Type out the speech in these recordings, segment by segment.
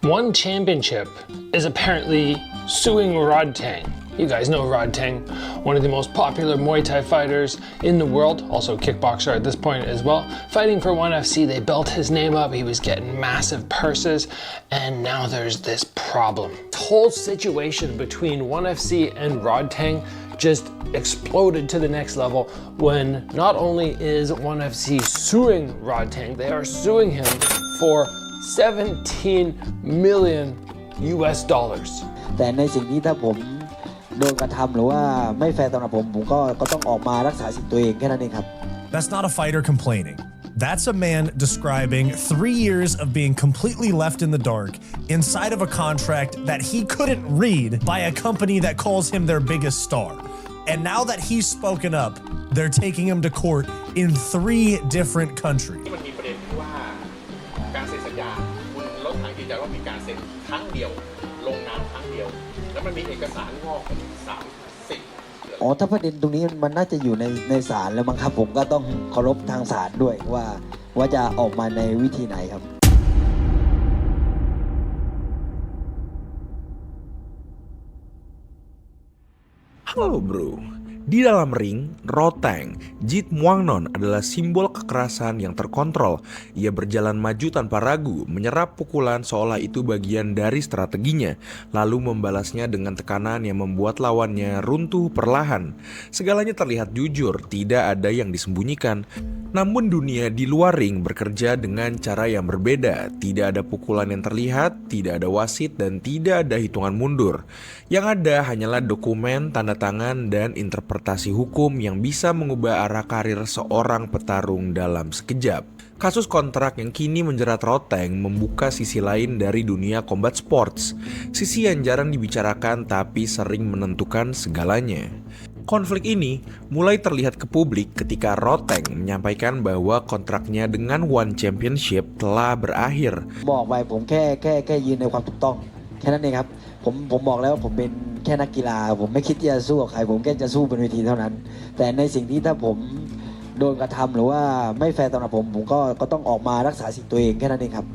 One Championship is apparently suing Rodtang. You guys know Rodtang, one of the most popular Muay Thai fighters in the world, also kickboxer at this point as well. Fighting for ONE FC, they built his name up, he was getting massive purses, and now there's this problem. The whole situation between ONE FC and Rodtang just exploded to the next level when not only is ONE FC suing Rodtang, they are suing him for $17 million. แต่ในสิ่งนี้ถ้าผมโดนกระทำหรือว่าไม่แฟร์สำหรับผมก็ต้องออกมารักษาสิทธิ์ตัวเองแค่นั้นเองครับ That's not a fighter complaining. That's a man describing 3 years of being completely left in the dark inside of a contract that he couldn't read by a company that calls him their biggest star. And now that he's spoken up, they're taking him to court in 3 different countries. มันมีประเด็นที่ว่าการเซ็นสัญญาคุณรถถังยืนยันว่ามีการเซ็นครั้งเดียวลงนามครั้งเดียวแล้วมันมีเอกสารงอก30 ถ้าประเด็นตรงนี้มันน่าจะอยู่ในศาลแล้วมั้งครับผมก็ต้องเคารพทางศาลด้วยว่าจะออกมาในวิธีไหนครับ Halo bro, di dalam ring, Rodtang, Jeet Muang Non adalah simbol kekerasan yang terkontrol. Ia berjalan maju tanpa ragu, menyerap pukulan seolah itu bagian dari strateginya, lalu membalasnya dengan tekanan yang membuat lawannya runtuh perlahan. Segalanya terlihat jujur, tidak ada yang disembunyikan. Namun dunia di luar ring bekerja dengan cara yang berbeda. Tidak ada pukulan yang terlihat, tidak ada wasit, dan tidak ada hitungan mundur. Yang ada hanyalah dokumen, tanda tangan, dan interpretasi hukum yang bisa mengubah arah karir seorang petarung dalam sekejap. Kasus kontrak yang kini menjerat Rodtang membuka sisi lain dari dunia combat sports. Sisi yang jarang dibicarakan tapi sering menentukan segalanya. Konflik ini mulai terlihat ke publik ketika Rodtang menyampaikan bahwa kontraknya dengan ONE Championship telah berakhir. บอกไปผมแค่ยืนในความถูกต้องแค่นั้นเองครับผมบอกแล้วว่าผมเป็นแค่นักกีฬาผมไม่คิดจะสู้กับใครผมแค่จะสู้บนเวทีเท่านั้นแต่ในสิ่งที่ถ้าผมโดนกระทำหรือว่าไม่แฟร์สำหรับผมก็ต้องออกมารักษาสิทธิ์ตัวเองแค่นั้นเองครับ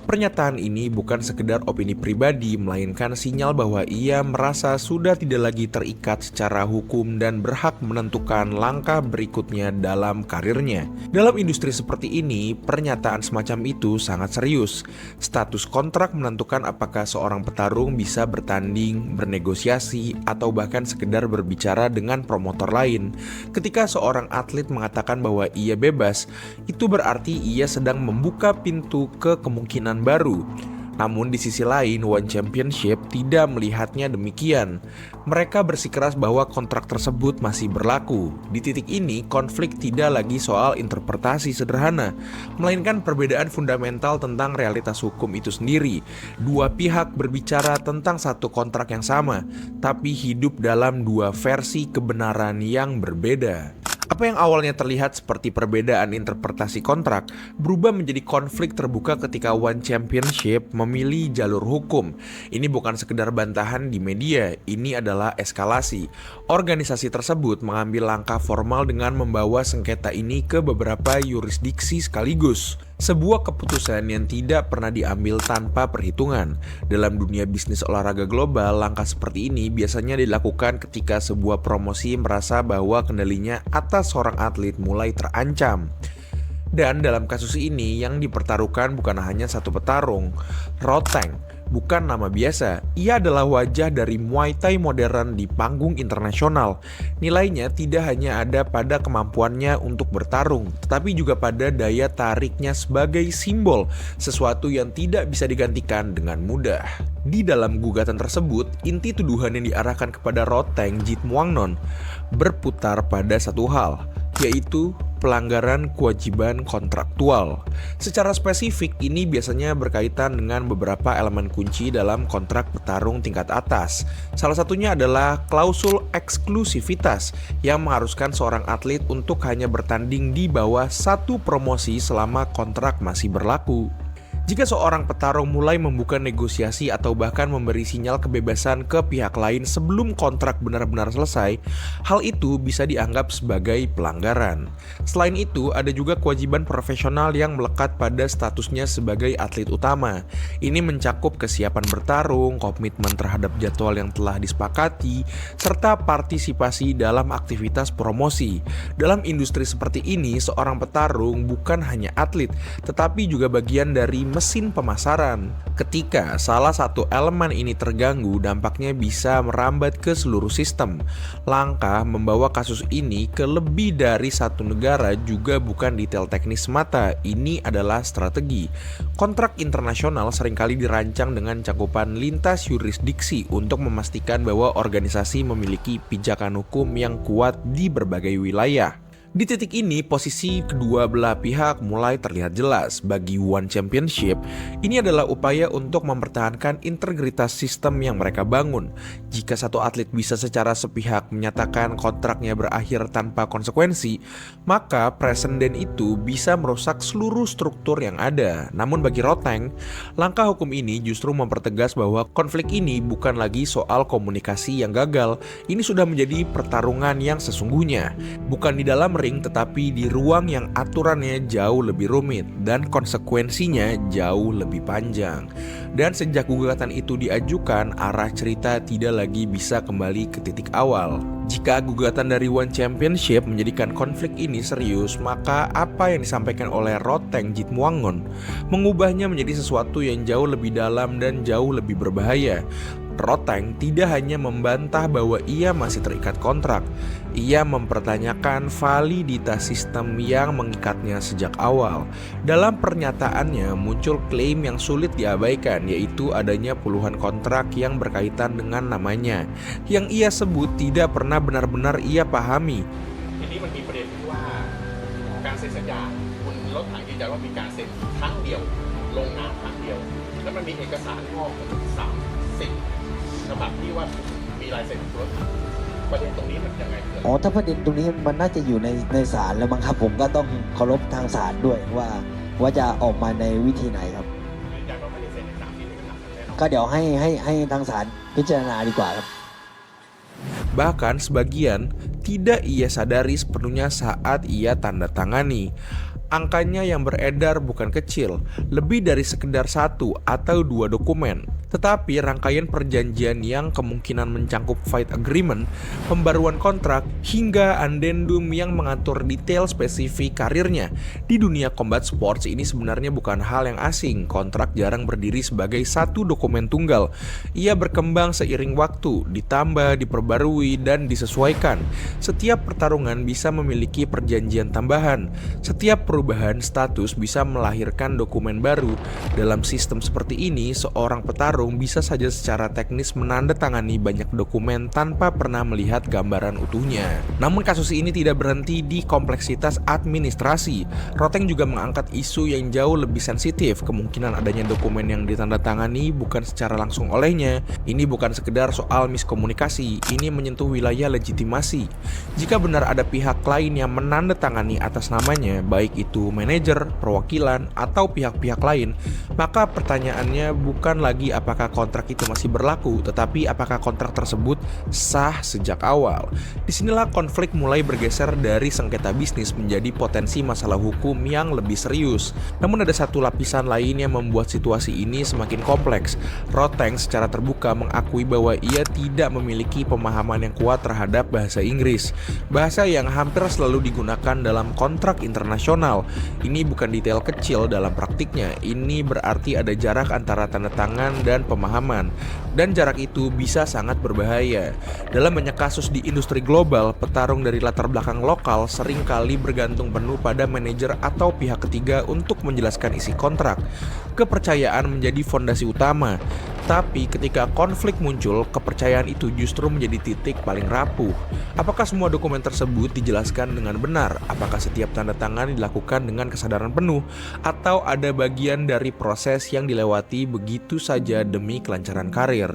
Pernyataan ini bukan sekedar opini pribadi, melainkan sinyal bahwa ia merasa sudah tidak lagi terikat secara hukum dan berhak menentukan langkah berikutnya dalam karirnya. Dalam industri seperti ini, pernyataan semacam itu sangat serius. Status kontrak menentukan apakah seorang petarung bisa bertanding, bernegosiasi, atau bahkan sekedar berbicara dengan promotor lain. Ketika seorang atlet mengatakan bahwa ia bebas, itu berarti ia sedang membuka pintu ke kemungkinan baru. Namun di sisi lain, ONE Championship tidak melihatnya demikian. Mereka bersikeras bahwa kontrak tersebut masih berlaku. Di titik ini, konflik tidak lagi soal interpretasi sederhana, melainkan perbedaan fundamental tentang realitas hukum itu sendiri. Dua pihak berbicara tentang satu kontrak yang sama, tapi hidup dalam dua versi kebenaran yang berbeda. Apa yang awalnya terlihat seperti perbedaan interpretasi kontrak berubah menjadi konflik terbuka ketika ONE Championship memilih jalur hukum. Ini bukan sekedar bantahan di media, ini adalah eskalasi. Organisasi tersebut mengambil langkah formal dengan membawa sengketa ini ke beberapa yurisdiksi sekaligus. Sebuah keputusan yang tidak pernah diambil tanpa perhitungan. Dalam dunia bisnis olahraga global, langkah seperti ini biasanya dilakukan ketika sebuah promosi merasa bahwa kendalinya atas seorang atlet mulai terancam. Dan dalam kasus ini yang dipertaruhkan bukan hanya satu petarung. Rodtang bukan nama biasa, ia adalah wajah dari Muay Thai modern di panggung internasional. Nilainya tidak hanya ada pada kemampuannya untuk bertarung, tetapi juga pada daya tariknya sebagai simbol, sesuatu yang tidak bisa digantikan dengan mudah. Di dalam gugatan tersebut, inti tuduhan yang diarahkan kepada Rodtang, Jeet Muang Non berputar pada satu hal, yaitu pelanggaran kewajiban kontraktual. Secara spesifik, ini biasanya berkaitan dengan beberapa elemen kunci dalam kontrak petarung tingkat atas. Salah satunya adalah klausul eksklusivitas yang mengharuskan seorang atlet untuk hanya bertanding di bawah satu promosi selama kontrak masih berlaku. Jika seorang petarung mulai membuka negosiasi atau bahkan memberi sinyal kebebasan ke pihak lain sebelum kontrak benar-benar selesai, hal itu bisa dianggap sebagai pelanggaran. Selain itu, ada juga kewajiban profesional yang melekat pada statusnya sebagai atlet utama. Ini mencakup kesiapan bertarung, komitmen terhadap jadwal yang telah disepakati, serta partisipasi dalam aktivitas promosi. Dalam industri seperti ini, seorang petarung bukan hanya atlet, tetapi juga bagian dari mesin pemasaran. Ketika salah satu elemen ini terganggu, dampaknya bisa merambat ke seluruh sistem. Langkah membawa kasus ini ke lebih dari satu negara juga bukan detail teknis semata, ini adalah strategi. Kontrak internasional seringkali dirancang dengan cakupan lintas yurisdiksi untuk memastikan bahwa organisasi memiliki pijakan hukum yang kuat di berbagai wilayah. Di titik ini, posisi kedua belah pihak mulai terlihat jelas. Bagi One Championship, ini adalah upaya untuk mempertahankan integritas sistem yang mereka bangun. Jika satu atlet bisa secara sepihak menyatakan kontraknya berakhir tanpa konsekuensi, maka presiden itu bisa merusak seluruh struktur yang ada. Namun bagi Roteng, langkah hukum ini justru mempertegas bahwa konflik ini bukan lagi soal komunikasi yang gagal. Ini sudah menjadi pertarungan yang sesungguhnya. Bukan di dalam tetapi di ruang yang aturannya jauh lebih rumit dan konsekuensinya jauh lebih panjang. Dan sejak gugatan itu diajukan, arah cerita tidak lagi bisa kembali ke titik awal. Jika gugatan dari One Championship menjadikan konflik ini serius, maka apa yang disampaikan oleh Roteng Jitmuangnon mengubahnya menjadi sesuatu yang jauh lebih dalam dan jauh lebih berbahaya. Roteng tidak hanya membantah bahwa ia masih terikat kontrak, ia mempertanyakan validitas sistem yang mengikatnya sejak awal. Dalam pernyataannya muncul klaim yang sulit diabaikan, yaitu adanya puluhan kontrak yang berkaitan dengan namanya, yang ia sebut tidak pernah benar-benar ia pahami. ทีนี้มันมีประเด็นที่ว่าการเซ็นสัญญาคุณรถถังยืนยันว่ามีการเซ็นครั้งเดียวลงนามครั้งเดียวแล้วมันมีเอกสารงอกถึง30 ฉบับที่ว่ามีลายเซ็นรถถังประเด็นตรงนี้มันยังไงเกิด ถ้าประเด็นตรงนี้มันน่าจะอยู่ในศาลแล้วมั้งครับผมก็ต้องเคารพทางศาลด้วยว่าจะออกมาในวิธีไหนครับ ยืนยันว่าไม่ได้เซ็นในตามที่เอกสารแน่นอน ก็เดี๋ยวให้ทางศาลพิจารณาดีกว่าครับ Bahkan sebagian tidak ia sadari sepenuhnya saat ia tanda tangani. Angkanya yang beredar bukan kecil, lebih dari sekedar 1 atau 2 dokumen. Tetapi rangkaian perjanjian yang kemungkinan mencangkup fight agreement, pembaruan kontrak, hingga addendum yang mengatur detail spesifik karirnya. Di dunia combat sports ini sebenarnya bukan hal yang asing. Kontrak jarang berdiri sebagai satu dokumen tunggal. Ia berkembang seiring waktu, ditambah, diperbarui, dan disesuaikan. Setiap pertarungan bisa memiliki perjanjian tambahan. Setiap perubahan status bisa melahirkan dokumen baru. Dalam sistem seperti ini, seorang petarung bisa saja secara teknis menandatangani banyak dokumen tanpa pernah melihat gambaran utuhnya. Namun kasus ini tidak berhenti di kompleksitas administrasi. Roteng juga mengangkat isu yang jauh lebih sensitif, kemungkinan adanya dokumen yang ditandatangani bukan secara langsung olehnya. Ini bukan sekedar soal miskomunikasi, ini menyentuh wilayah legitimasi. Jika benar ada pihak lain yang menandatangani atas namanya, baik itu manajer, perwakilan, atau pihak-pihak lain, maka pertanyaannya bukan lagi apakah kontrak itu masih berlaku, tetapi apakah kontrak tersebut sah sejak awal. Disinilah konflik mulai bergeser dari sengketa bisnis menjadi potensi masalah hukum yang lebih serius. Namun ada satu lapisan lain yang membuat situasi ini semakin kompleks. Roteng secara terbuka mengakui bahwa ia tidak memiliki pemahaman yang kuat terhadap bahasa Inggris, bahasa yang hampir selalu digunakan dalam kontrak internasional. Ini bukan detail kecil dalam praktiknya, ini berarti ada jarak antara tanda tangan dan pemahaman, dan jarak itu bisa sangat berbahaya. Dalam banyak kasus di industri global, petarung dari latar belakang lokal seringkali bergantung penuh pada manajer atau pihak ketiga untuk menjelaskan isi kontrak. Kepercayaan menjadi fondasi utama. Tapi ketika konflik muncul, kepercayaan itu justru menjadi titik paling rapuh. Apakah semua dokumen tersebut dijelaskan dengan benar? Apakah setiap tanda tangan dilakukan dengan kesadaran penuh? Atau ada bagian dari proses yang dilewati begitu saja demi kelancaran karir?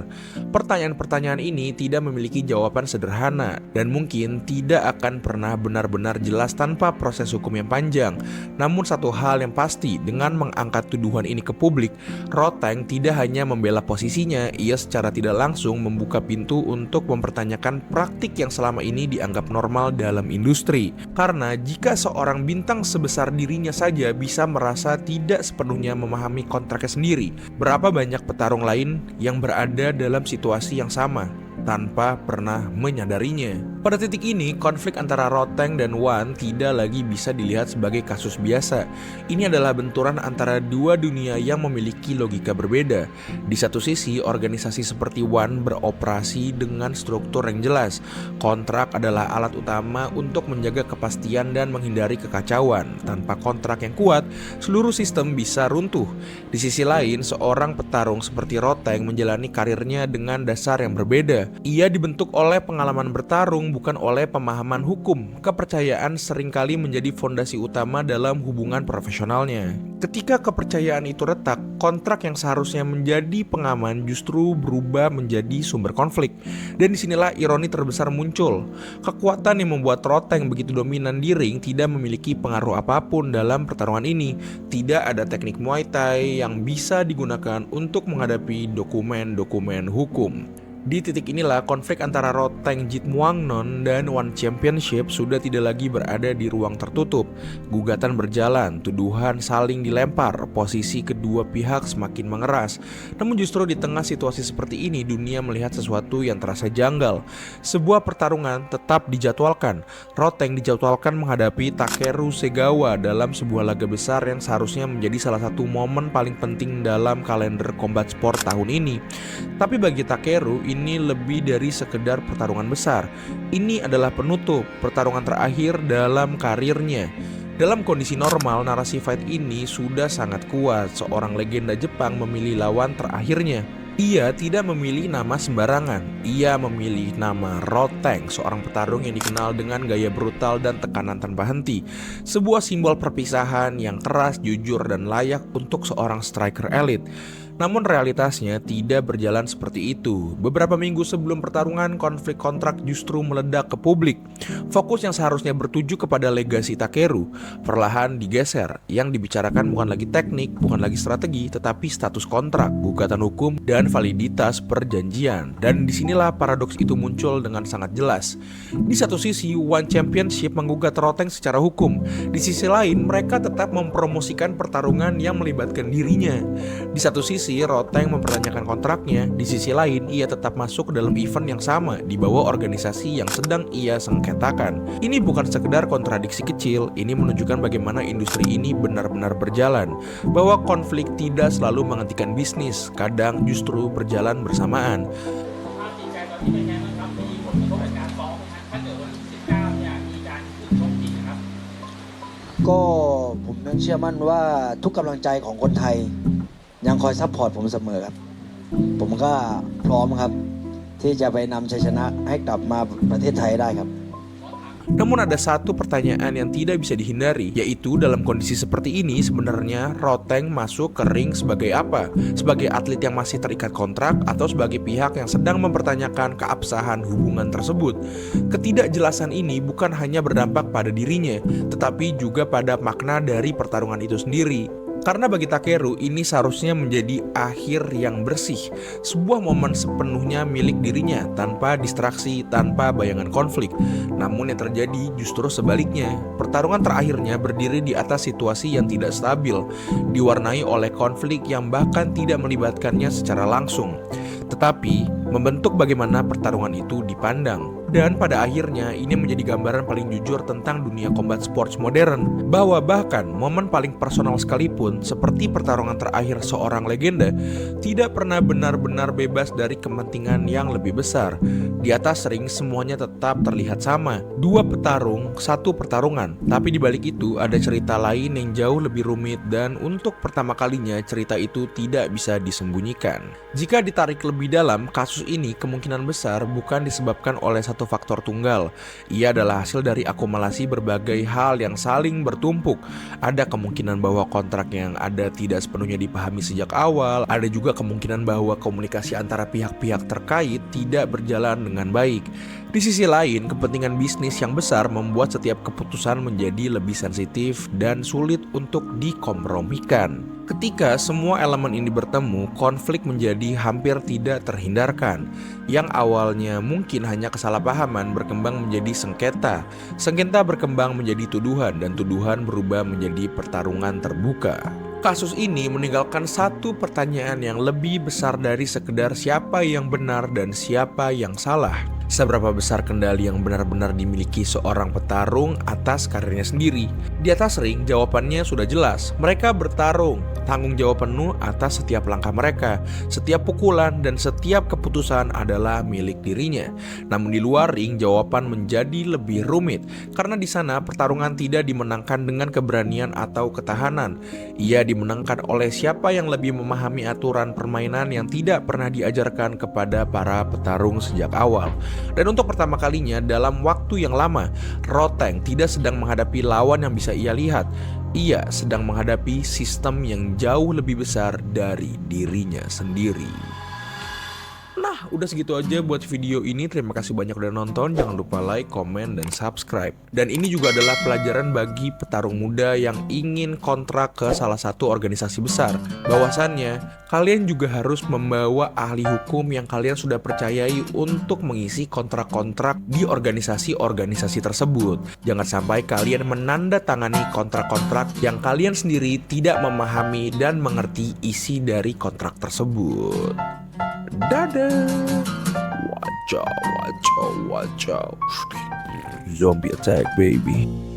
Pertanyaan-pertanyaan ini tidak memiliki jawaban sederhana dan mungkin tidak akan pernah benar-benar jelas tanpa proses hukum yang panjang. Namun satu hal yang pasti, dengan mengangkat tuduhan ini ke publik, Roteng tidak hanya membela posisinya, ia secara tidak langsung membuka pintu untuk mempertanyakan praktik yang selama ini dianggap normal dalam industri. Karena jika seorang bintang sebesar dirinya saja bisa merasa tidak sepenuhnya memahami kontraknya sendiri, berapa banyak petarung lain yang berada dalam situasi yang sama tanpa pernah menyadarinya. Pada titik ini, konflik antara Roteng dan Wan tidak lagi bisa dilihat sebagai kasus biasa. Ini adalah benturan antara dua dunia yang memiliki logika berbeda. Di satu sisi, organisasi seperti Wan beroperasi dengan struktur yang jelas. Kontrak adalah alat utama untuk menjaga kepastian dan menghindari kekacauan. Tanpa kontrak yang kuat, seluruh sistem bisa runtuh. Di sisi lain, seorang petarung seperti Roteng menjalani karirnya dengan dasar yang berbeda. Ia dibentuk oleh pengalaman bertarung, bukan oleh pemahaman hukum. Kepercayaan seringkali menjadi fondasi utama dalam hubungan profesionalnya. Ketika kepercayaan itu retak, kontrak yang seharusnya menjadi pengaman justru berubah menjadi sumber konflik. Dan disinilah ironi terbesar muncul. Kekuatan yang membuat Roteng begitu dominan di ring tidak memiliki pengaruh apapun dalam pertarungan ini. Tidak ada teknik Muay Thai yang bisa digunakan untuk menghadapi dokumen-dokumen hukum. Di titik inilah konflik antara Roteng Jitmuangnon dan One Championship sudah tidak lagi berada di ruang tertutup. Gugatan berjalan, tuduhan saling dilempar, posisi kedua pihak semakin mengeras. Namun justru di tengah situasi seperti ini, dunia melihat sesuatu yang terasa janggal. Sebuah pertarungan tetap dijadwalkan. Roteng dijadwalkan menghadapi Takeru Segawa dalam sebuah laga besar yang seharusnya menjadi salah satu momen paling penting dalam kalender combat sport tahun ini. Tapi bagi Takeru, ini lebih dari sekedar pertarungan besar. Ini adalah penutup pertarungan terakhir dalam karirnya. Dalam kondisi normal, narasi fight ini sudah sangat kuat. Seorang legenda Jepang memilih lawan terakhirnya. Ia tidak memilih nama sembarangan. Ia memilih nama Roteng, seorang petarung yang dikenal dengan gaya brutal dan tekanan tanpa henti. Sebuah simbol perpisahan yang keras, jujur, dan layak untuk seorang striker elit. Namun realitasnya tidak berjalan seperti itu. Beberapa minggu sebelum pertarungan, konflik kontrak justru meledak ke publik. Fokus yang seharusnya bertuju kepada legasi Takeru perlahan digeser. Yang dibicarakan bukan lagi teknik, bukan lagi strategi, tetapi status kontrak, gugatan hukum, dan validitas perjanjian. Dan disinilah paradoks itu muncul dengan sangat jelas. Di satu sisi, One Championship menggugat Roteng secara hukum. Di sisi lain, mereka tetap mempromosikan pertarungan yang melibatkan dirinya. Di satu sisi, Roteng mempertanyakan kontraknya. Di sisi lain, ia tetap masuk ke dalam event yang sama di bawah organisasi yang sedang ia sengketakan. Ini bukan sekedar kontradiksi kecil, ini menunjukkan bagaimana industri ini benar-benar berjalan. Bahwa konflik tidak selalu menghentikan bisnis, kadang justru berjalan bersamaan.ก็ผมยังเชื่อมั่นว่าทุกกำลังใจของคนไทยยังคอยซัพพอร์ตผมเสมอครับผมก็พร้อมครับที่จะไปนำชัยชนะให้กลับมาประเทศไทยได้ครับ Namun ada satu pertanyaan yang tidak bisa dihindari, yaitu dalam kondisi seperti ini sebenarnya Roteng masuk ke ring sebagai apa? Sebagai atlet yang masih terikat kontrak atau sebagai pihak yang sedang mempertanyakan keabsahan hubungan tersebut? Ketidakjelasan ini bukan hanya berdampak pada dirinya, tetapi juga pada makna dari pertarungan itu sendiri. Karena bagi Takeru, ini seharusnya menjadi akhir yang bersih. Sebuah momen sepenuhnya milik dirinya, tanpa distraksi, tanpa bayangan konflik. Namun yang terjadi justru sebaliknya. Pertarungan terakhirnya berdiri di atas situasi yang tidak stabil, diwarnai oleh konflik yang bahkan tidak melibatkannya secara langsung, tetapi membentuk bagaimana pertarungan itu dipandang. Dan pada akhirnya ini menjadi gambaran paling jujur tentang dunia combat sports modern, bahwa bahkan momen paling personal sekalipun seperti pertarungan terakhir seorang legenda tidak pernah benar-benar bebas dari kepentingan yang lebih besar. Di atas ring semuanya tetap terlihat sama. 2 petarung, 1 pertarungan. Tapi di balik itu ada cerita lain yang jauh lebih rumit dan untuk pertama kalinya cerita itu tidak bisa disembunyikan. Jika ditarik lebih dalam, kasus ini kemungkinan besar bukan disebabkan oleh satu faktor tunggal. Ia adalah hasil dari akumulasi berbagai hal yang saling bertumpuk. Ada kemungkinan bahwa kontrak yang ada tidak sepenuhnya dipahami sejak awal. Ada juga kemungkinan bahwa komunikasi antara pihak-pihak terkait tidak berjalan dengan baik. Di sisi lain, kepentingan bisnis yang besar membuat setiap keputusan menjadi lebih sensitif dan sulit untuk dikompromikan. Ketika semua elemen ini bertemu, konflik menjadi hampir tidak terhindarkan. Yang awalnya mungkin hanya kesalahpahaman berkembang menjadi sengketa. Sengketa berkembang menjadi tuduhan dan tuduhan berubah menjadi pertarungan terbuka. Kasus ini meninggalkan satu pertanyaan yang lebih besar dari sekedar siapa yang benar dan siapa yang salah. Seberapa besar kendali yang benar-benar dimiliki seorang petarung atas karirnya sendiri? Di atas ring, jawabannya sudah jelas. Mereka bertarung, tanggung jawab penuh atas setiap langkah mereka. Setiap pukulan dan setiap keputusan adalah milik dirinya. Namun di luar ring, jawaban menjadi lebih rumit. Karena di sana pertarungan tidak dimenangkan dengan keberanian atau ketahanan. Ia dimenangkan oleh siapa yang lebih memahami aturan permainan yang tidak pernah diajarkan kepada para petarung sejak awal. Dan untuk pertama kalinya dalam waktu yang lama, Rodtang tidak sedang menghadapi lawan yang bisa ia lihat. Ia sedang menghadapi sistem yang jauh lebih besar dari dirinya sendiri. Nah, udah segitu aja buat video ini. Terima kasih banyak udah nonton. Jangan lupa like, komen, dan subscribe. Dan ini juga adalah pelajaran bagi petarung muda yang ingin kontrak ke salah satu organisasi besar. Bahwasannya, kalian juga harus membawa ahli hukum yang kalian sudah percayai untuk mengisi kontrak-kontrak di organisasi-organisasi tersebut. Jangan sampai kalian menandatangani kontrak-kontrak yang kalian sendiri tidak memahami dan mengerti isi dari kontrak tersebut. Dadah. Watch out. Zombie attack, baby.